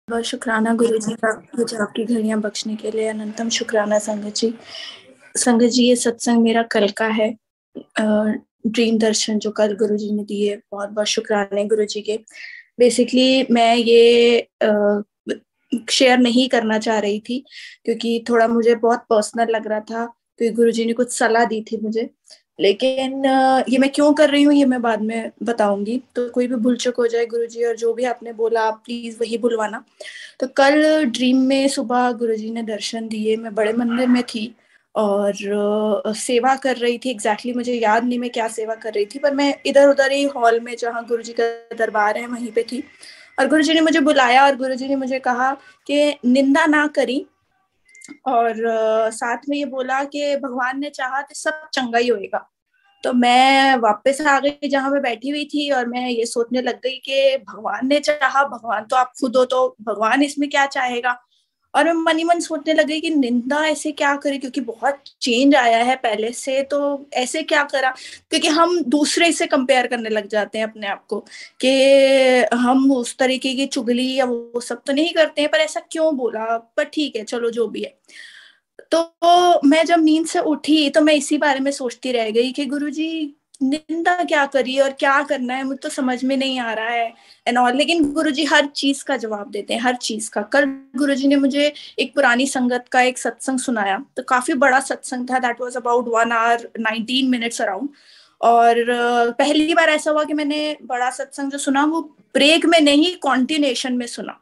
बहुत शुक्राना गुरु जी का मुझे आपकी घड़ियां बख्शने के लिए। अनंतम शुक्राना संगत जी। संगत जी, ये सत्संग मेरा कल का है। ड्रीम दर्शन जो कल गुरु जी ने दिए, बहुत बहुत शुक्राने गुरु जी के। बेसिकली मैं ये शेयर नहीं करना चाह रही थी क्योंकि थोड़ा मुझे बहुत पर्सनल लग रहा था, क्योंकि गुरु जी ने कुछ सलाह दी थी मुझे। लेकिन ये मैं क्यों कर रही हूँ ये मैं बाद में बताऊंगी। तो कोई भी भूल चूक हो जाए गुरु जी, और जो भी आपने बोला आप प्लीज वही बुलवाना। तो कल ड्रीम में सुबह गुरुजी ने दर्शन दिए। मैं बड़े मंदिर में थी और सेवा कर रही थी। एग्जैक्टली मुझे याद नहीं मैं क्या सेवा कर रही थी, पर मैं इधर उधर ही हॉल में जहाँ गुरुजी का दरबार है वहीं पे थी। और गुरुजी ने मुझे बुलाया और गुरुजी ने मुझे कहा कि निंदा ना करी, और साथ में ये बोला कि भगवान ने चाहा तो सब चंगा ही होएगा। तो मैं वापस आ गई जहां मैं बैठी हुई थी, और मैं ये सोचने लग गई कि भगवान ने चाहा, भगवान तो आप खुद हो, तो भगवान इसमें क्या चाहेगा। और मैं मन ही मन सोचने लग गई कि निंदा ऐसे क्या करे, क्योंकि बहुत चेंज आया है पहले से, तो ऐसे क्या करा। क्योंकि हम दूसरे से कंपेयर करने लग जाते हैं अपने आप को कि हम उस तरीके की चुगली या वो सब तो नहीं करते हैं, पर ऐसा क्यों बोला। पर ठीक है, चलो जो भी है। तो मैं जब नींद से उठी तो मैं इसी बारे में सोचती रह गई कि गुरुजी निंदा क्या करी और क्या करना है, मुझे तो समझ में नहीं आ रहा है एंड ऑल। लेकिन गुरुजी हर चीज का जवाब देते हैं, हर चीज का। कल गुरुजी ने मुझे एक पुरानी संगत का एक सत्संग सुनाया, तो काफी बड़ा सत्संग था। That was about 1 hour 19 minutes around. और पहली बार ऐसा हुआ कि मैंने बड़ा सत्संग जो सुना वो ब्रेक में नहीं, कॉन्टिन्यूशन में सुना।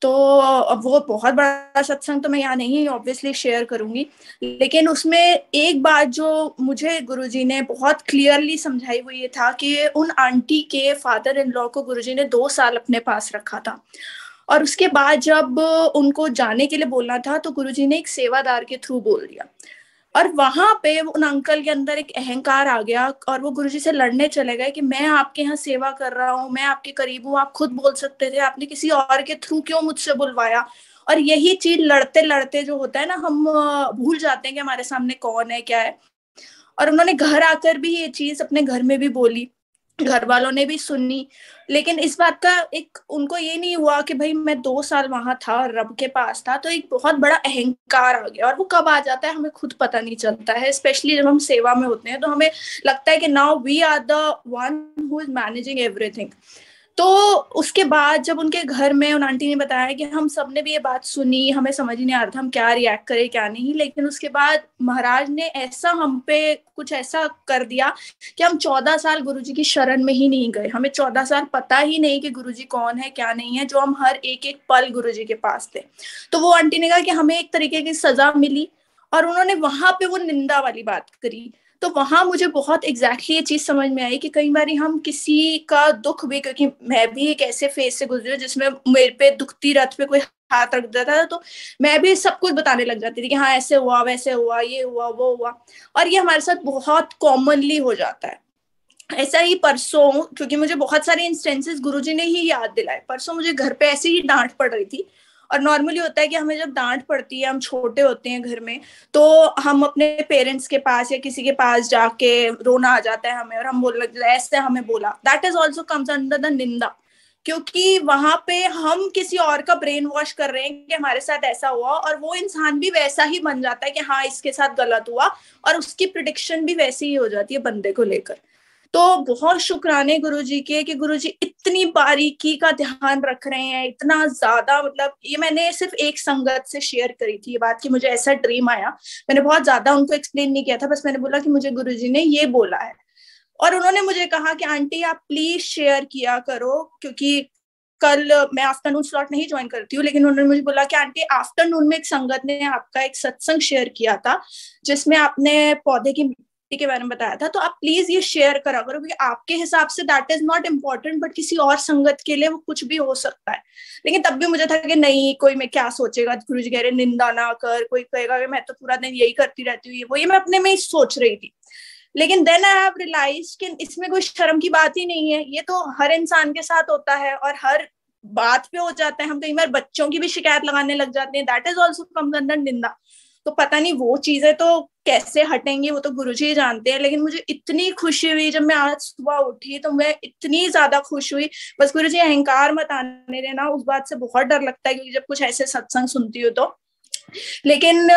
तो अब वो बहुत बड़ा सत्संग तो मैं यहाँ नहीं ऑब्वियसली शेयर करूंगी, लेकिन उसमें एक बात जो मुझे गुरुजी ने बहुत क्लियरली समझाई वो ये था कि उन आंटी के फादर इन लॉ को गुरुजी ने 2 साल अपने पास रखा था। और उसके बाद जब उनको जाने के लिए बोलना था तो गुरुजी ने एक सेवादार के थ्रू बोल दिया। और वहां पे उन अंकल के अंदर एक अहंकार आ गया और वो गुरुजी से लड़ने चले गए कि मैं आपके यहाँ सेवा कर रहा हूँ, मैं आपके करीब हूँ, आप खुद बोल सकते थे, आपने किसी और के थ्रू क्यों मुझसे बुलवाया। और यही चीज लड़ते लड़ते जो होता है ना, हम भूल जाते हैं कि हमारे सामने कौन है क्या है। और उन्होंने घर आकर भी ये चीज अपने घर में भी बोली, घर वालों ने भी सुनी। लेकिन इस बात का एक उनको ये नहीं हुआ कि भाई मैं 2 साल वहां था, रब के पास था, तो एक बहुत बड़ा अहंकार आ गया। और वो कब आ जाता है हमें खुद पता नहीं चलता है, स्पेशली जब हम सेवा में होते हैं तो हमें लगता है कि now we are the one who is managing everything. तो उसके बाद जब उनके घर में उन आंटी ने बताया कि हम सब ने भी ये बात सुनी, हमें समझ ही नहीं आ रहा था हम क्या रिएक्ट करें क्या नहीं। लेकिन उसके बाद महाराज ने ऐसा हम पे कुछ ऐसा कर दिया कि हम 14 साल गुरुजी की शरण में ही नहीं गए। हमें 14 साल पता ही नहीं कि गुरुजी कौन है क्या नहीं है, जो हम हर एक एक पल गुरुजी के पास थे। तो वो आंटी ने कहा कि हमें एक तरीके की सजा मिली, और उन्होंने वहां पे वो निंदा वाली बात करी। तो वहां मुझे बहुत एग्जैक्टली ये चीज समझ में आई कि कई बार हम किसी का दुख भी, क्योंकि मैं भी एक ऐसे फेज से गुजरी हूँ जिसमें मेरे पे दुखती रथ पे कोई हाथ रख देता था, तो मैं भी सब कुछ बताने लग जाती थी कि हाँ ऐसे हुआ वैसे हुआ ये हुआ वो हुआ। और ये हमारे साथ बहुत कॉमनली हो जाता है। ऐसा ही परसों, क्योंकि मुझे बहुत सारे इंस्टेंसेस गुरुजी ने ही याद दिलाए, परसों मुझे घर पे ऐसे ही डांट पड़ रही थी। और नॉर्मली होता है कि हमें जब डांट पड़ती है, हम छोटे होते हैं घर में, तो हम अपने पेरेंट्स के पास या किसी के पास जाके रोना आ जाता है हमें, और हम बोलने लगते हैं ऐसे हमें बोला। That is also comes under the निंदा, क्योंकि वहां पे हम किसी और का ब्रेन वॉश कर रहे हैं कि हमारे साथ ऐसा हुआ, और वो इंसान भी वैसा ही बन जाता है कि हाँ इसके साथ गलत हुआ, और उसकी प्रिडिक्शन भी वैसी ही हो जाती है बंदे को लेकर। तो बहुत शुक्राने गुरुजी के कि गुरुजी इतनी बारीकी का ध्यान रख रहे हैं, इतना ज्यादा। मतलब ये मैंने सिर्फ एक संगत से शेयर करी थी ये बात कि मुझे ऐसा ड्रीम आया। मैंने बहुत ज्यादा उनको एक्सप्लेन नहीं किया था, बस मैंने बोला कि मुझे गुरुजी ने ये बोला है। और उन्होंने मुझे कहा कि आंटी आप प्लीज शेयर किया करो, क्योंकि कल मैं आफ्टरनून स्लॉट नहीं ज्वाइन करती हूँ, लेकिन उन्होंने मुझे बोला कि आंटी आफ्टरनून में एक संगत ने आपका एक सत्संग शेयर किया था जिसमें आपने पौधे की मिट्टी के बारे में बताया था, तो आप प्लीज ये शेयर करा करो, क्योंकि आपके हिसाब say that is not important, but किसी और संगत के लिए वो कुछ भी हो सकता है। लेकिन तब भी मुझे था कि नहीं, कोई मैं क्या सोचेगा, गुरु जी कह रहे निंदा ना कर, कोई कहेगा कि मैं तो पूरा दिन यही करती रहती हूँ, ये वो, ये मैं अपने में ही सोच रही थी। लेकिन देन आई हैव रियलाइज कि इसमें कोई शर्म की बात ही नहीं है, ये तो हर इंसान के साथ होता है और हर बात पे हो जाता है। हम कई बार बच्चों की भी शिकायत लगाने लग जाते हैं, that is also comes under निंदा। तो पता नहीं वो चीजें तो कैसे हटेंगी वो तो गुरुजी ही जानते हैं, लेकिन मुझे इतनी खुशी हुई जब मैं आज सुबह उठी, तो मैं इतनी ज्यादा खुश हुई। बस गुरुजी अहंकार मत आने देना, उस बात से बहुत डर लगता है, क्योंकि जब कुछ ऐसे सत्संग सुनती हूँ तो। लेकिन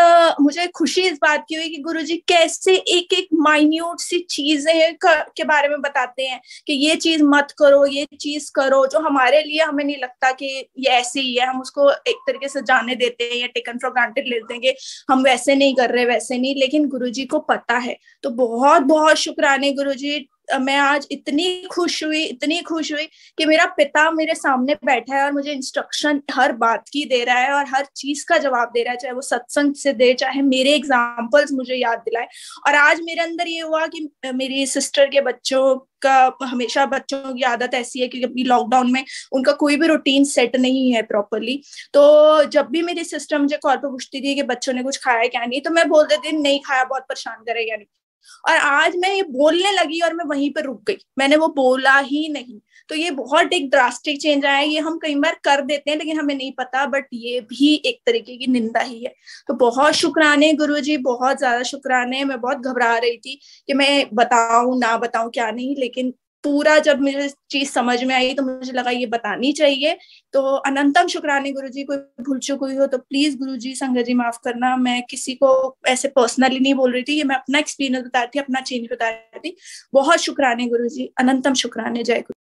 मुझे खुशी इस बात की हुई कि गुरुजी कैसे एक एक माइन्यूट सी चीजें के बारे में बताते हैं कि ये चीज मत करो, ये चीज करो, जो हमारे लिए हमें नहीं लगता कि ये ऐसे ही है, हम उसको एक तरीके से जाने देते हैं या टेकन फॉर ग्रांटेड ले लेते हैं, हम वैसे नहीं कर रहे, वैसे नहीं, लेकिन गुरुजी को पता है। तो बहुत बहुत शुक्राने गुरुजी। मैं आज इतनी खुश हुई कि मेरा पिता मेरे सामने बैठा है और मुझे इंस्ट्रक्शन हर बात की दे रहा है और हर चीज का जवाब दे रहा है, चाहे वो सत्संग से दे, चाहे मेरे एग्जाम्पल्स मुझे याद दिलाए। और आज मेरे अंदर ये हुआ कि मेरी सिस्टर के बच्चों का, हमेशा बच्चों की आदत ऐसी है कि अभी लॉकडाउन में उनका कोई भी रूटीन सेट नहीं है प्रॉपरली, तो जब भी मेरी सिस्टर मुझे कॉल पर पूछती थी कि बच्चों ने कुछ खाया क्या नहीं, तो मैं बोल देती थी नहीं खाया, बहुत परेशान करेगा नहीं। और आज मैं ये बोलने लगी और मैं वहीं पर रुक गई, मैंने वो बोला ही नहीं। तो ये बहुत एक ड्रास्टिक चेंज आया है, ये हम कई बार कर देते हैं लेकिन हमें नहीं पता, बट ये भी एक तरीके की निंदा ही है। तो बहुत शुक्राने गुरुजी, बहुत ज्यादा शुक्राने। मैं बहुत घबरा रही थी कि मैं बताऊं ना बताऊं क्या नहीं, लेकिन पूरा जब मुझे चीज समझ में आई तो मुझे लगा ये बतानी चाहिए। तो अनंतम शुक्राने गुरुजी। कोई भूल चूक हुई हो तो प्लीज गुरुजी, संगत जी माफ करना। मैं किसी को ऐसे पर्सनली नहीं बोल रही थी, ये मैं अपना एक्सपीरियंस बता रही थी, अपना चेंज बता रही थी। बहुत शुक्राने गुरुजी, अनंतम शुक्राने। जय गुरु।